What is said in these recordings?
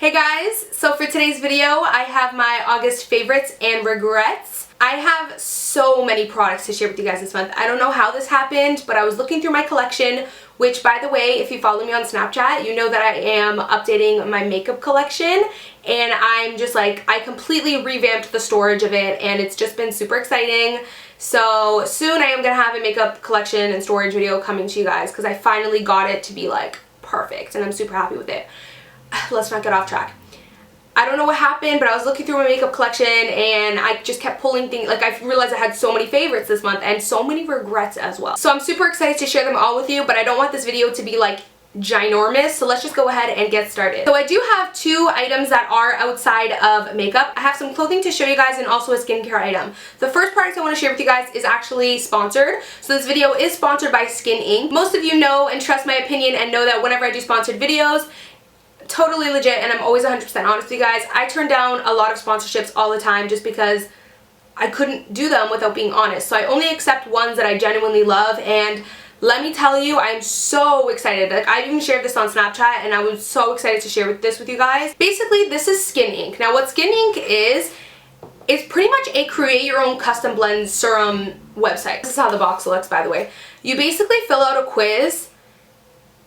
Hey guys, so for today's video I have my August favorites and regrets. I have so many products to share with you guys this month. I don't know how this happened, but I was looking through my collection, which by the way, if you follow me on Snapchat, you know that I am updating my makeup collection, and I'm just like, I completely revamped the storage of it and it's just been super exciting. So soon I am going to have a makeup collection and storage video coming to you guys because I finally got it to be like perfect and I'm super happy with it. Let's not get off track. I don't know what happened, but I was looking through my makeup collection and I just kept pulling things. Like, I realized I had so many favorites this month and so many regrets as well. So I'm super excited to share them all with you, but I don't want this video to be like ginormous, so let's just go ahead and get started. So I do have two items that are outside of makeup. I have some clothing to show you guys and also a skincare item. The first product I want to share with you guys is actually sponsored. So this video is sponsored by Skin Inc. Most of you know and trust my opinion and know that whenever I do sponsored videos, totally legit, and I'm always 100% honest with you guys. I turn down a lot of sponsorships all the time just because I couldn't do them without being honest. So I only accept ones that I genuinely love, and let me tell you, I'm so excited. Like, I even shared this on Snapchat and I was so excited to share this with you guys. Basically, this is Skin Inc. Now what Skin Inc is pretty much a create your own custom blend serum website. This is how the box looks, by the way. You basically fill out a quiz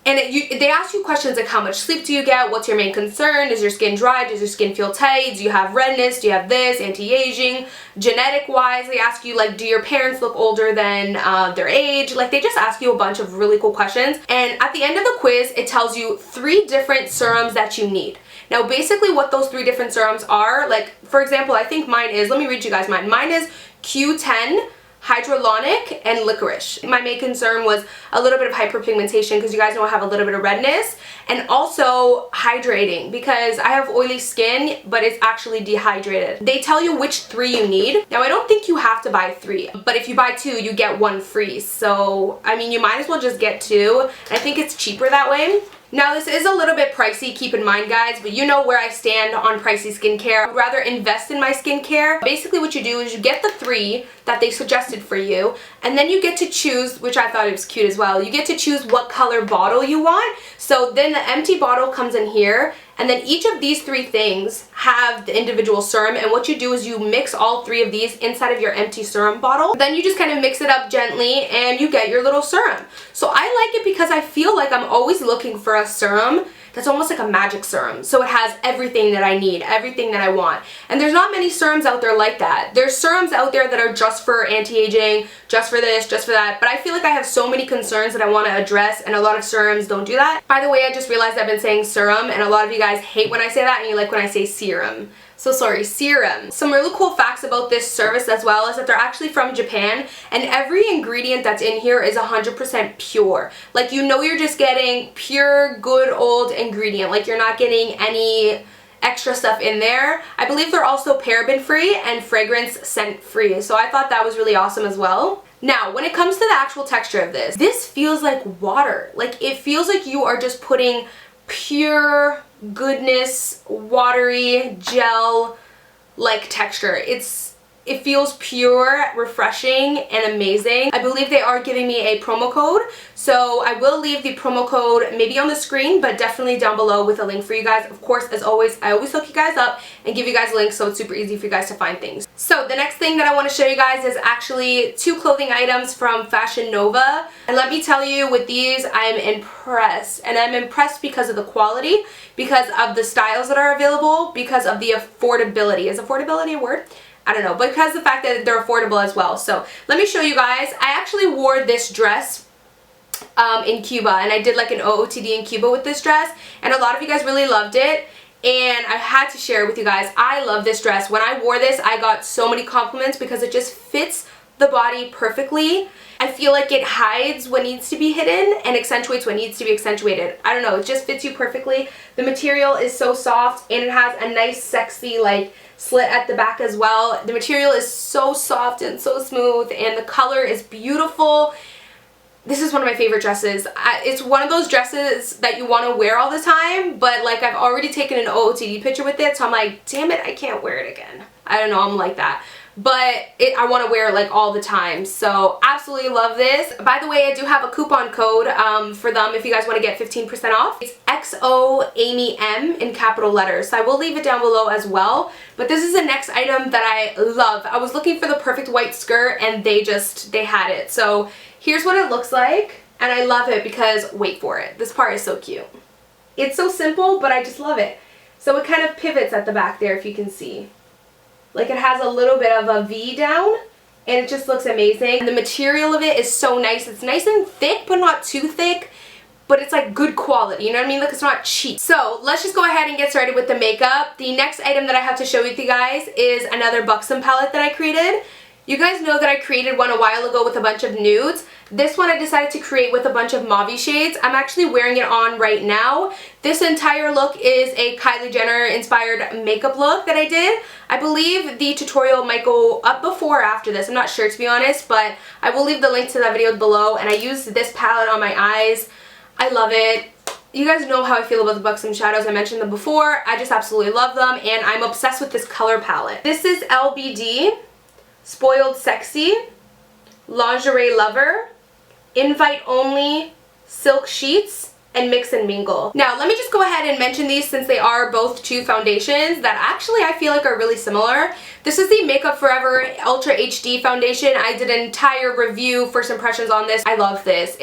and they ask you questions like, how much sleep do you get? What's your main concern? Is your skin dry? Does your skin feel tight? Do you have redness? Do you have this? Anti-aging? Genetic wise, they ask you like, do your parents look older than their age? Like, they just ask you a bunch of really cool questions. And at the end of the quiz, it tells you 3 different serums that you need. Now basically what those 3 different serums are, like for example, I think mine is, let me read you guys mine. Mine is Q10, Hyaluronic, and Licorice. My main concern was a little bit of hyperpigmentation because you guys know I have a little bit of redness, and also hydrating because I have oily skin but it's actually dehydrated. They tell you which 3 you need. Now I don't think you have to buy 3, but if you buy 2 you get 1 free. So I mean, you might as well just get 2. I think it's cheaper that way. Now this is a little bit pricey, keep in mind guys, but you know where I stand on pricey skincare. I'd rather invest in my skincare. Basically what you do is you get the 3 that they suggested for you, and then you get to choose, which I thought it was cute as well, you get to choose what color bottle you want. So then the empty bottle comes in here, and then each of these 3 things have the individual serum, and what you do is you mix all 3 of these inside of your empty serum bottle. Then you just kind of mix it up gently and you get your little serum. So I like it because I feel like I'm always looking for a serum that's almost like a magic serum. So it has everything that I need, everything that I want. And there's not many serums out there like that. There's serums out there that are just for anti-aging, just for this, just for that. But I feel like I have so many concerns that I want to address, and a lot of serums don't do that. By the way, I just realized I've been saying serum, and a lot of you guys hate when I say that, and you like when I say serum. So sorry, serum. Some really cool facts about this service as well is that they're actually from Japan, and every ingredient that's in here is 100% pure. Like, you know, you're just getting pure, good old ingredient. Like, you're not getting any extra stuff in there. I believe they're also paraben free and fragrance scent free. So I thought that was really awesome as well. Now, when it comes to the actual texture of this feels like water. Like, it feels like you are just putting pure goodness, watery gel like texture. It feels pure, refreshing, and amazing. I believe they are giving me a promo code, so I will leave the promo code maybe on the screen, but definitely down below with a link for you guys. Of course, as always, I always hook you guys up and give you guys links, so it's super easy for you guys to find things. So the next thing that I want to show you guys is actually 2 clothing items from Fashion Nova. And let me tell you, with these, I'm impressed. And I'm impressed because of the quality, because of the styles that are available, because of the affordability. Is affordability a word? I don't know, because of the fact that they're affordable as well. So let me show you guys. I actually wore this dress in Cuba, and I did like an OOTD in Cuba with this dress, and a lot of you guys really loved it, and I had to share it with you guys. I love this dress. When I wore this, I got so many compliments because it just fits the body perfectly. I feel like it hides what needs to be hidden and accentuates what needs to be accentuated. I don't know, it just fits you perfectly. The material is so soft, and it has a nice sexy like slit at the back as well. The material is so soft and so smooth, and the color is beautiful. This is one of my favorite dresses. It's one of those dresses that you want to wear all the time, but like, I've already taken an OOTD picture with it, so I'm like, damn it, I can't wear it again. I don't know, I'm like that. but I want to wear it like all the time. So absolutely love this. By the way, I do have a coupon code for them if you guys want to get 15% off. It's XO Amy M in capital letters. So I will leave it down below as well. But this is the next item that I love. I was looking for the perfect white skirt and they had it. So here's what it looks like. And I love it because, wait for it, this part is so cute. It's so simple, but I just love it. So it kind of pivots at the back there, if you can see. Like it has a little bit of a V down, and it just looks amazing. And the material of it is so nice. It's nice and thick, but not too thick. But it's like good quality, you know what I mean? Like it's not cheap. So let's just go ahead and get started with the makeup. The next item that I have to show with you guys is another Buxom palette that I created. You guys know that I created one a while ago with a bunch of nudes. This one I decided to create with a bunch of mauve shades. I'm actually wearing it on right now. This entire look is a Kylie Jenner inspired makeup look that I did. I believe the tutorial might go up before or after this. I'm not sure, to be honest, but I will leave the link to that video below. And I used this palette on my eyes. I love it. You guys know how I feel about the Buxom shadows. I mentioned them before. I just absolutely love them, and I'm obsessed with this color palette. This is LBD. Spoiled Sexy, Lingerie Lover, Invite Only, Silk Sheets, and Mix and Mingle. Now, let me just go ahead and mention these since they are both two foundations that actually I feel like are really similar. This is the Makeup Forever Ultra HD foundation. I did an entire review, first impressions on this. I love this.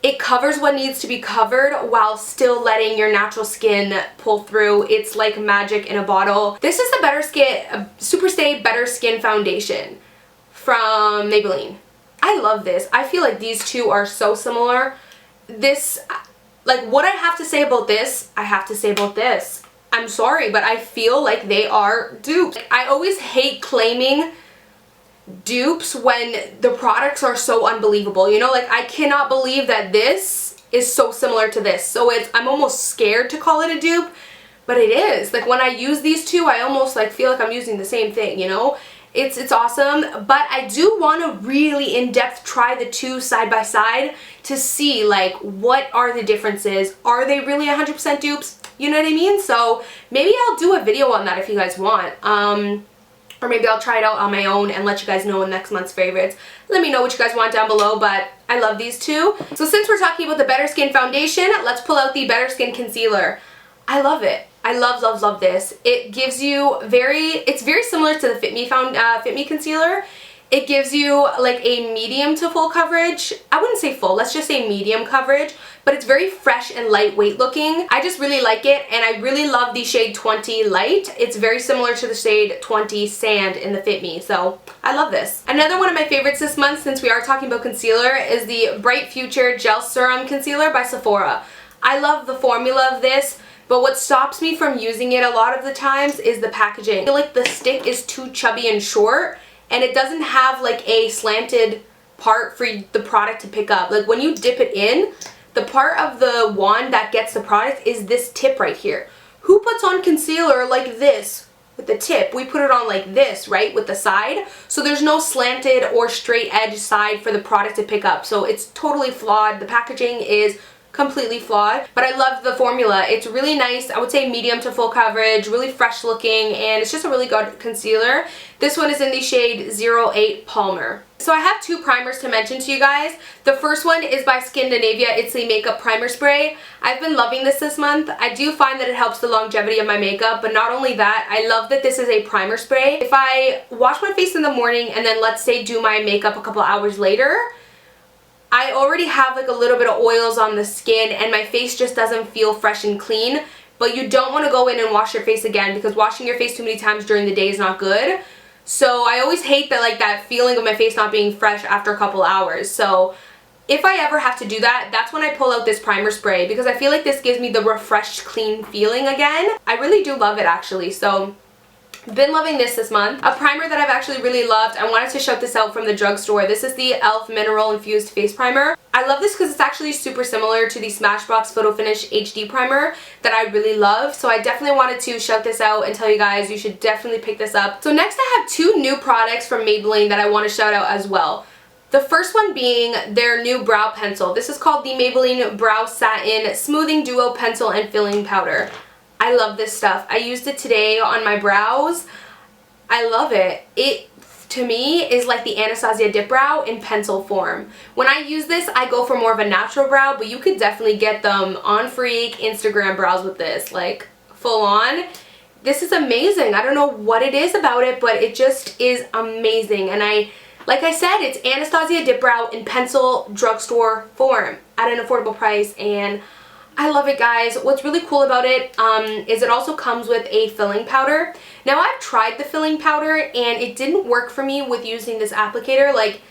It covers what needs to be covered while still letting your natural skin pull through. It's like magic in a bottle. This is the Superstay Better Skin Foundation from Maybelline. I love this. I feel like these two are so similar. This, like what I have to say about this, I have to say about this. I'm sorry, but I feel like they are dupes. I always hate claiming dupes when the products are so unbelievable, you know, like I cannot believe that this is so similar to this. So I'm almost scared to call it a dupe, but it is. Like when I use these two, I almost like feel like I'm using the same thing, you know. It's awesome, but I do want to really in-depth try the two side by side to see like what are the differences. Are they really 100% dupes? You know what I mean? So maybe I'll do a video on that if you guys want. Or maybe I'll try it out on my own and let you guys know in next month's favorites. Let me know what you guys want down below, but I love these two. So since we're talking about the Better Skin Foundation, let's pull out the Better Skin Concealer. I love it. I love this. It gives you it's very similar to the Fit Me Concealer. It gives you like a medium to full coverage. I wouldn't say full, let's just say medium coverage, but it's very fresh and lightweight looking. I just really like it, and I really love the shade 20 Light. It's very similar to the shade 20 Sand in the Fit Me, so I love this. Another one of my favorites this month, since we are talking about concealer, is the Bright Future Gel Serum Concealer by Sephora. I love the formula of this, but what stops me from using it a lot of the times is the packaging. I feel like the stick is too chubby and short, and it doesn't have like a slanted part for the product to pick up. Like when you dip it in, the part of the wand that gets the product is this tip right here. Who puts on concealer like this with the tip? We put it on like this, right, with the side. So there's no slanted or straight edge side for the product to pick up. So it's totally flawed. The packaging is completely flawed, but I love the formula. It's really nice. I would say medium to full coverage, really fresh looking, and it's just a really good concealer. This one is in the shade 08 Palmer. So I have two primers to mention to you guys. The first one is by Skindinavia. It's the Makeup Primer Spray. I've been loving this month. I do find that it helps the longevity of my makeup, but not only that, I love that this is a primer spray. If I wash my face in the morning and then let's say do my makeup a couple hours later, I already have like a little bit of oils on the skin and my face just doesn't feel fresh and clean. But you don't want to go in and wash your face again, because washing your face too many times during the day is not good. So I always hate that, like, that feeling of my face not being fresh after a couple hours. So if I ever have to do that, that's when I pull out this primer spray, because I feel like this gives me the refreshed, clean feeling again. I really do love it actually. So been loving this month. A primer that I've actually really loved, I wanted to shout this out from the drugstore. This is the e.l.f. Mineral Infused Face Primer. I love this because it's actually super similar to the Smashbox Photo Finish HD Primer that I really love. So I definitely wanted to shout this out and tell you guys you should definitely pick this up. So next I have two new products from Maybelline that I want to shout out as well. The first one being their new brow pencil. This is called the Maybelline Brow Satin Smoothing Duo Pencil and Filling Powder. I love this stuff. I used it today on my brows. I love it. It, to me, is like the Anastasia Dip Brow in pencil form. When I use this, I go for more of a natural brow, but you could definitely get them on Freak Instagram brows with this, like full on. This is amazing. I don't know what it is about it, but it just is amazing. And like I said, it's Anastasia Dip Brow in pencil drugstore form at an affordable price, and I love it, guys. What's really cool about it is it also comes with a filling powder. Now, I've tried the filling powder and it didn't work for me with using this applicator. Like, it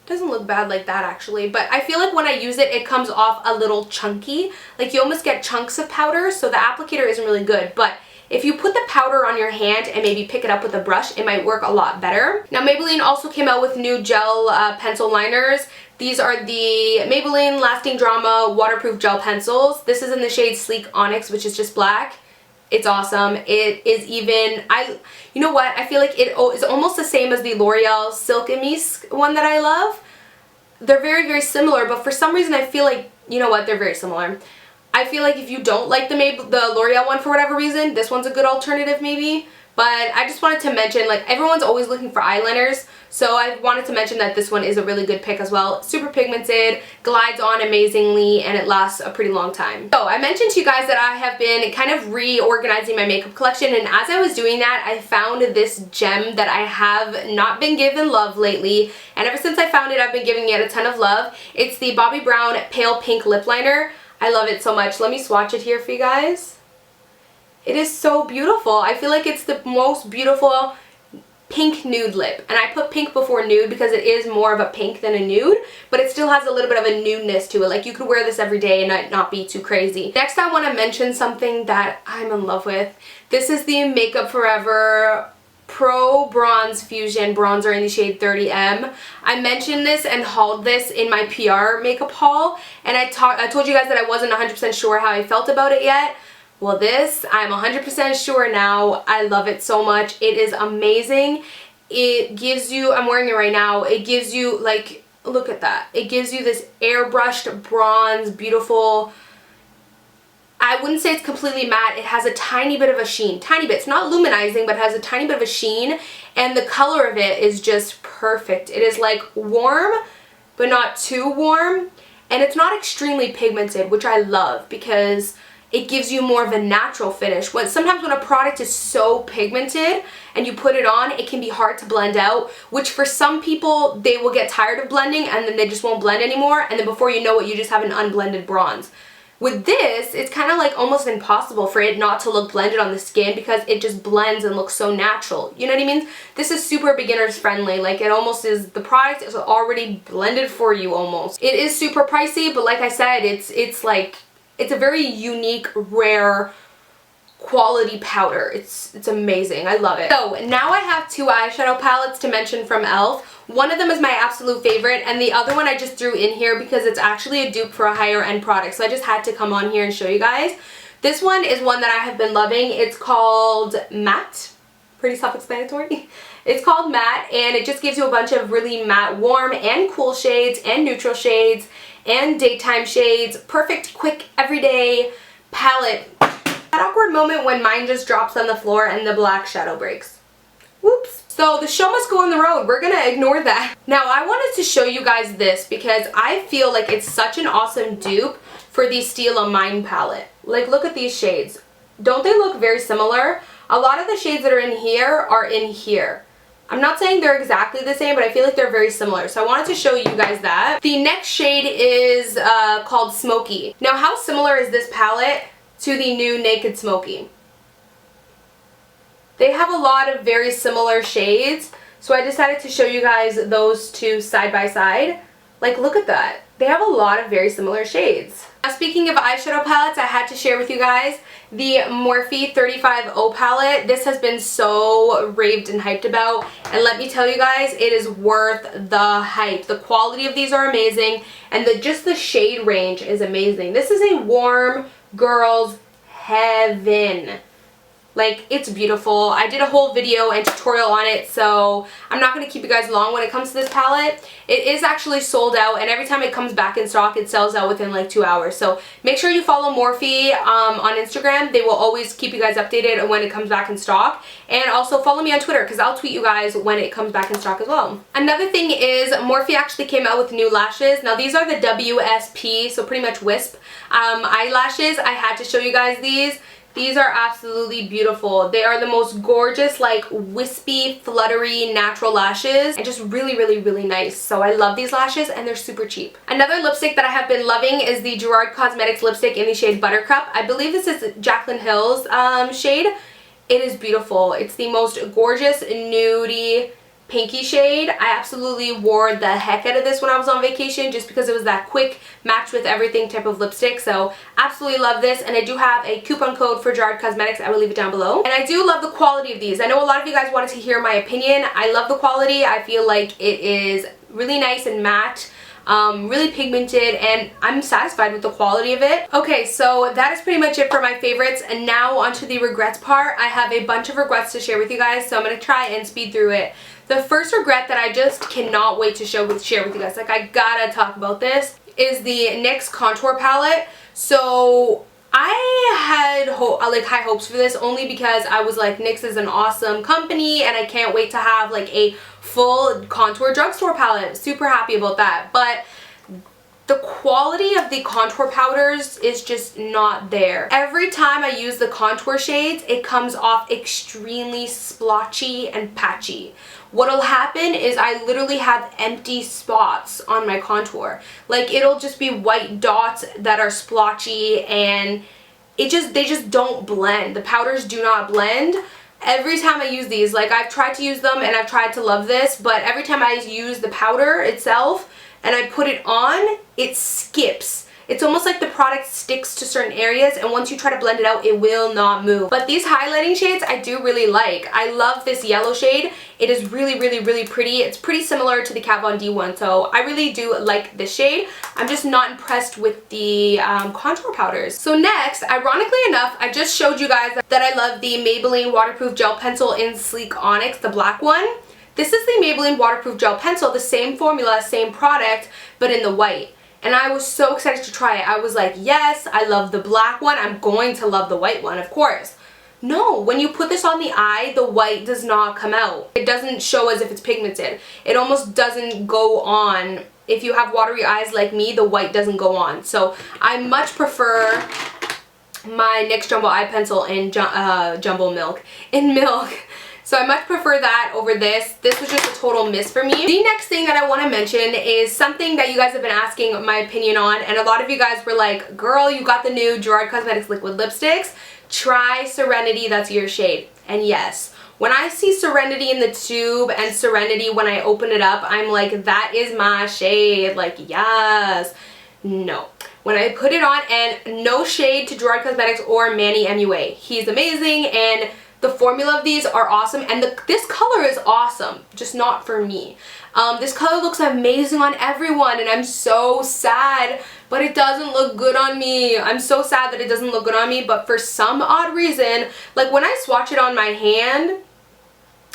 doesn't look bad like that actually, but I feel like when I use it, it comes off a little chunky. Like, you almost get chunks of powder, so the applicator isn't really good. But if you put the powder on your hand and maybe pick it up with a brush, it might work a lot better. Now, Maybelline also came out with new gel pencil liners. These are the Maybelline Lasting Drama Waterproof Gel Pencils. This is in the shade Sleek Onyx, which is just black. It's awesome. It is even, you know what? I feel like it is almost the same as the L'Oreal Silk Emise one that I love. They're very, very similar, but for some reason I feel like, you know what? They're very similar. I feel like if you don't like the L'Oreal one for whatever reason, this one's a good alternative maybe. But I just wanted to mention, like, everyone's always looking for eyeliners, so I wanted to mention that this one is a really good pick as well. Super pigmented, glides on amazingly, and it lasts a pretty long time. So I mentioned to you guys that I have been kind of reorganizing my makeup collection, and as I was doing that, I found this gem that I have not been given love lately, and ever since I found it, I've been giving it a ton of love. It's the Bobbi Brown Pale Pink Lip Liner. I love it so much. Let me swatch it here for you guys. It is so beautiful. I feel like it's the most beautiful pink nude lip. And I put pink before nude because it is more of a pink than a nude, but it still has a little bit of a nudeness to it. Like, you could wear this every day and it not be too crazy. Next, I want to mention something that I'm in love with. This is the Makeup Forever Pro Bronze Fusion Bronzer in the shade 30M. I mentioned this and hauled this in my PR makeup haul, and I told you guys that I wasn't 100% sure how I felt about it yet. Well, this, I'm 100% sure now. I love it so much. It is amazing. It gives you, I'm wearing it right now, it gives you, like, look at that. It gives you this airbrushed bronze, beautiful, I wouldn't say it's completely matte. It has a tiny bit of a sheen. Tiny bit. It's not luminizing, but it has a tiny bit of a sheen, and the color of it is just perfect. It is, like, warm, but not too warm, and it's not extremely pigmented, which I love because it gives you more of a natural finish. Sometimes when a product is so pigmented and you put it on, it can be hard to blend out, which for some people, they will get tired of blending and then they just won't blend anymore, and then before you know it, you just have an unblended bronze. With this, it's kind of like almost impossible for it not to look blended on the skin because it just blends and looks so natural. You know what I mean? This is super beginners friendly. Like, it almost is, the product is already blended for you almost. It is super pricey, but like I said, it's like, it's a very unique, rare quality powder. It's amazing. I love it. So now I have two eyeshadow palettes to mention from e.l.f. One of them is my absolute favorite, and the other one I just threw in here because it's actually a dupe for a higher end product, so I just had to come on here and show you guys. This one is one that I have been loving. It's called Matte. Pretty self-explanatory. It's called Matte, and it just gives you a bunch of really matte, warm, and cool shades, and neutral shades, and daytime shades. Perfect, quick, everyday palette. That awkward moment when mine just drops on the floor and the black shadow breaks. Whoops. So the show must go on the road. We're gonna ignore that. Now, I wanted to show you guys this because I feel like it's such an awesome dupe for the Stila Mine palette. Like, look at these shades. Don't they look very similar? A lot of the shades that are in here are in here. I'm not saying they're exactly the same, but I feel like they're very similar. So I wanted to show you guys that. The next shade is called Smokey. Now, how similar is this palette to the new Naked Smokey? They have a lot of very similar shades, so I decided to show you guys those two side by side. Like, look at that. They have a lot of very similar shades. Now, speaking of eyeshadow palettes, I had to share with you guys the Morphe 35O palette. This has been so raved and hyped about, and let me tell you guys, it is worth the hype. The quality of these are amazing, and just the shade range is amazing. This is a warm girl's heaven. Like, it's beautiful. I did a whole video and tutorial on it, so I'm not going to keep you guys long when it comes to this palette. It is actually sold out, and every time it comes back in stock, it sells out within like 2 hours. So make sure you follow Morphe on Instagram. They will always keep you guys updated when it comes back in stock. And also follow me on Twitter, because I'll tweet you guys when it comes back in stock as well. Another thing is Morphe actually came out with new lashes. Now these are the WSP, so pretty much Wisp eyelashes. I had to show you guys these. These are absolutely beautiful. They are the most gorgeous, like, wispy, fluttery, natural lashes, and just really, really, really nice. So I love these lashes, and they're super cheap. Another lipstick that I have been loving is the Gerard Cosmetics lipstick in the shade Buttercup. I believe this is Jaclyn Hill's shade. It is beautiful. It's the most gorgeous, nudie, pinky shade. I absolutely wore the heck out of this when I was on vacation, just because it was that quick match with everything type of lipstick. So absolutely love this, and I do have a coupon code for Gerard Cosmetics. I will leave it down below. And I do love the quality of these. I know a lot of you guys wanted to hear my opinion. I love the quality. I feel like it is really nice and matte. Really pigmented, and I'm satisfied with the quality of it. Okay, so that is pretty much it for my favorites, and now onto the regrets part. I have a bunch of regrets to share with you guys, so I'm going to try and speed through it. The first regret that I just cannot wait to share with you guys, like, I gotta talk about this, is the NYX contour palette. So I had high hopes for this, only because I was like, NYX is an awesome company and I can't wait to have like a full contour drugstore palette. Super happy about that. But the quality of the contour powders is just not there. Every time I use the contour shades, it comes off extremely splotchy and patchy. What'll happen is I literally have empty spots on my contour. Like, it'll just be white dots that are splotchy, and they just don't blend. The powders do not blend. Every time I use these, like, I've tried to use them and I've tried to love this, but every time I use the powder itself and I put it on, it skips. It's almost like the product sticks to certain areas, and once you try to blend it out, it will not move. But these highlighting shades I do really like. I love this yellow shade. It is really, really, really pretty. It's pretty similar to the Kat Von D one, so I really do like this shade. I'm just not impressed with the contour powders. So next, ironically enough, I just showed you guys that I love the Maybelline Waterproof Gel Pencil in Sleek Onyx, the black one. This is the Maybelline Waterproof Gel Pencil, the same formula, same product, but in the white. And I was so excited to try it. I was like, yes, I love the black one. I'm going to love the white one, of course. No, when you put this on the eye, the white does not come out. It doesn't show as if it's pigmented. It almost doesn't go on. If you have watery eyes like me, the white doesn't go on. So I much prefer my NYX Jumbo Eye Pencil in Jumbo Milk. In Milk. So I much prefer that over this. This was just a total miss for me. The next thing that I want to mention is something that you guys have been asking my opinion on, and a lot of you guys were like, girl, you got the new Gerard Cosmetics liquid lipsticks. Try Serenity, that's your shade. And yes, when I see Serenity in the tube and Serenity when I open it up, I'm like, that is my shade. Like, yes. No. When I put it on, and no shade to Gerard Cosmetics or Manny MUA. He's amazing, and the formula of these are awesome, and this color is awesome, just not for me. This color looks amazing on everyone, and I'm so sad, but it doesn't look good on me. I'm so sad that it doesn't look good on me, but for some odd reason, like when I swatch it on my hand,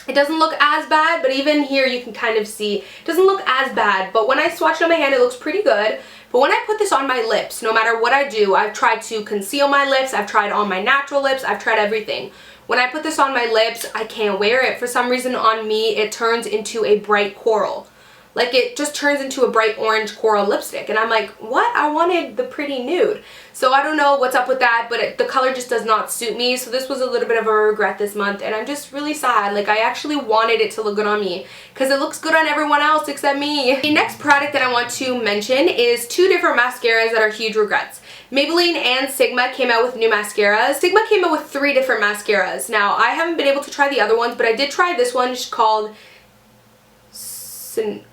it doesn't look as bad, but even here you can kind of see, it doesn't look as bad, but when I swatch it on my hand, it looks pretty good. But when I put this on my lips, no matter what I do, I've tried to conceal my lips, I've tried on my natural lips, I've tried everything. When I put this on my lips, I can't wear it. For some reason on me, it turns into a bright coral. Like, it just turns into a bright orange coral lipstick. And I'm like, what? I wanted the pretty nude. So I don't know what's up with that, but the color just does not suit me. So this was a little bit of a regret this month, and I'm just really sad. Like, I actually wanted it to look good on me, because it looks good on everyone else except me. The next product that I want to mention is two different mascaras that are huge regrets. Maybelline and Sigma came out with new mascaras. Sigma came out with 3 different mascaras. Now, I haven't been able to try the other ones, but I did try this one called,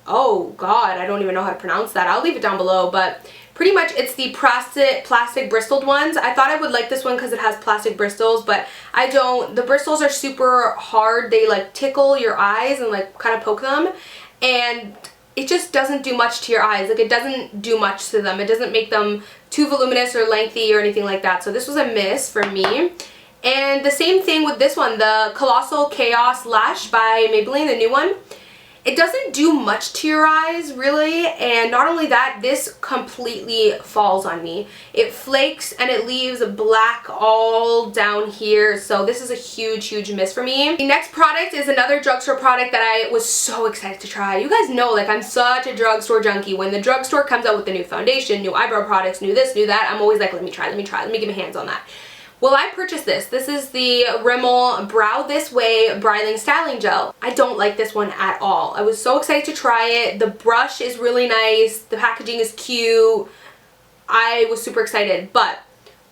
oh god, I don't even know how to pronounce that. I'll leave it down below, but pretty much it's the plastic bristled ones. I thought I would like this one because it has plastic bristles, but I don't. The bristles are super hard. They like tickle your eyes and like kind of poke them, and it just doesn't do much to your eyes. Like, it doesn't do much to them. It doesn't make them too voluminous or lengthy or anything like that. So this was a miss for me. And the same thing with this one, the Colossal Chaos Lash by Maybelline, the new one. It doesn't do much to your eyes, really, and not only that, this completely falls on me. It flakes and it leaves black all down here, so this is a huge, huge miss for me. The next product is another drugstore product that I was so excited to try. You guys know, like, I'm such a drugstore junkie. When the drugstore comes out with the new foundation, new eyebrow products, new this, new that, I'm always like, let me try, let me get my hands on that. Well, I purchased this. This is the Rimmel Brow This Way Bridling Styling Gel. I don't like this one at all. I was so excited to try it. The brush is really nice. The packaging is cute. I was super excited. But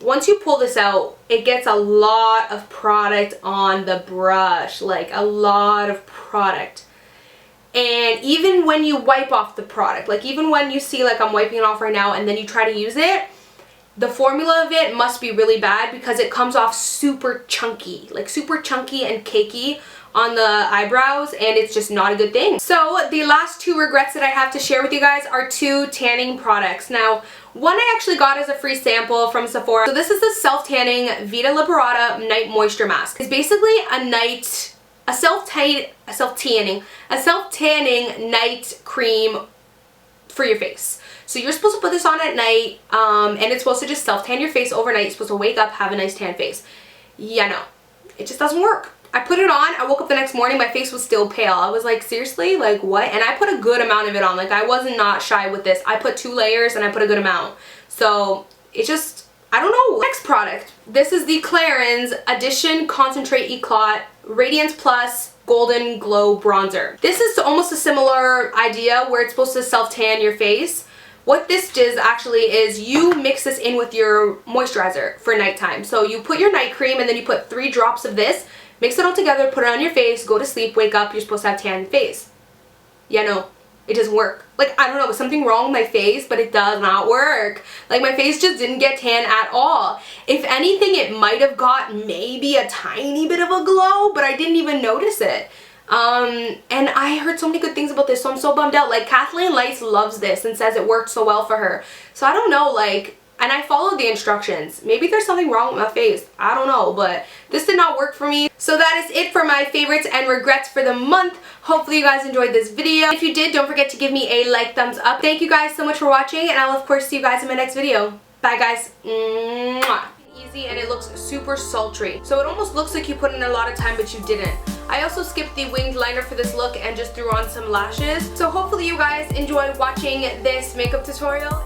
once you pull this out, it gets a lot of product on the brush. Like, a lot of product. And even when you wipe off the product, like even when you see, like, I'm wiping it off right now and then you try to use it, the formula of it must be really bad because it comes off super chunky, like super chunky and cakey on the eyebrows, and it's just not a good thing. So the last two regrets that I have to share with you guys are two tanning products. Now, one I actually got as a free sample from Sephora. So this is the self-tanning Vita Liberata Night Moisture Mask. It's basically a self-tanning night cream for your face. So you're supposed to put this on at night, and it's supposed to just self-tan your face overnight. You're supposed to wake up, have a nice tan face. Yeah, no. It just doesn't work. I put it on, I woke up the next morning, my face was still pale. I was like, seriously? Like, what? And I put a good amount of it on. Like, I wasn't not shy with this. I put 2 layers, and I put a good amount. So, it just, I don't know. Next product. This is the Clarins Addition Concentrate Eclat Radiance Plus Golden Glow Bronzer. This is almost a similar idea where it's supposed to self-tan your face. What this does actually is you mix this in with your moisturizer for nighttime. So you put your night cream and then you put 3 drops of this, mix it all together, put it on your face, go to sleep, wake up, you're supposed to have tan face. Yeah, no, it doesn't work. Like, I don't know, there's something wrong with my face, but it does not work. Like, my face just didn't get tan at all. If anything, it might have got maybe a tiny bit of a glow, but I didn't even notice it. And I heard so many good things about this, so I'm so bummed out. Like, Kathleen Lights loves this and says it worked so well for her. So I don't know, like, and I followed the instructions. Maybe there's something wrong with my face. I don't know, but this did not work for me. So that is it for my favorites and regrets for the month. Hopefully you guys enjoyed this video. If you did, don't forget to give me a like, thumbs up. Thank you guys so much for watching, and I'll of course see you guys in my next video. Bye guys. Mwah. Easy, and it looks super sultry. So it almost looks like you put in a lot of time, but you didn't. I also skipped the winged liner for this look and just threw on some lashes. So hopefully you guys enjoyed watching this makeup tutorial.